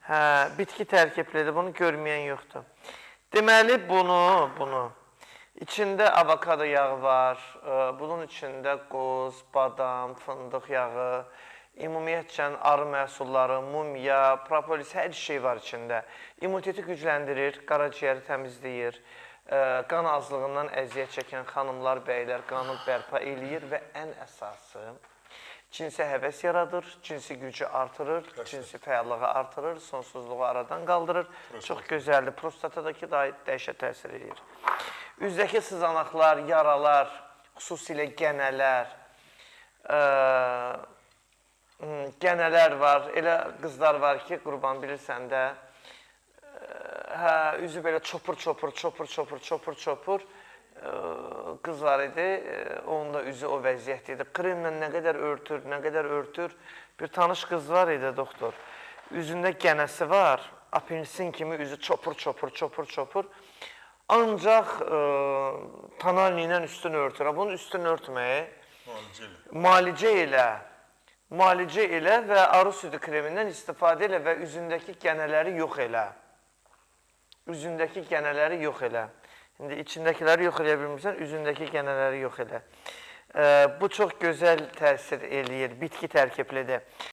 Hə, bitki tərkiblidir, bunu görməyən yoxdur. Deməli, bunu içində avokado yağı var, bunun içində qoz, badam, fındıq yağı, ümumiyyətcə arı məhsulları, mumya, propolis, hər şey var içində. İmmuniteti gücləndirir, qaraciyəri təmizləyir, qan azlığından əziyyət çəkən xanımlar, bəylər qanı bərpa eləyir və ən əsası cinsi həvəs yaradır, cinsi gücü artırır, cinsi fəallığı artırır, sonsuzluğu aradan qaldırır. Çox gözəldir. Prostatadakı dəhşət təsir edir. Üzdəki sızanaqlar, yaralar, xüsusilə gənələr var. Elə qızlar var ki, qurban bilirsən də, üzü belə çopur. Qız var idi, onun da üzü o vəziyyət idi. Kremlə nə qədər örtür. Bir tanış qız var idi, doktor. Üzündə gənəsi var, apelsin kimi üzü çopur. Ancaq tonalni ilə üstünü örtür. Bunun üstünü örtməyi müalicə ilə və arı südü kremindən istifadə elə və üzündəki gənələri yox elə. İndi içindəkiləri yox eləyə bilmirsən, üzündəki gənələri yox elə. Bu çox gözəl təsir eləyir, bitki tərkiblidir.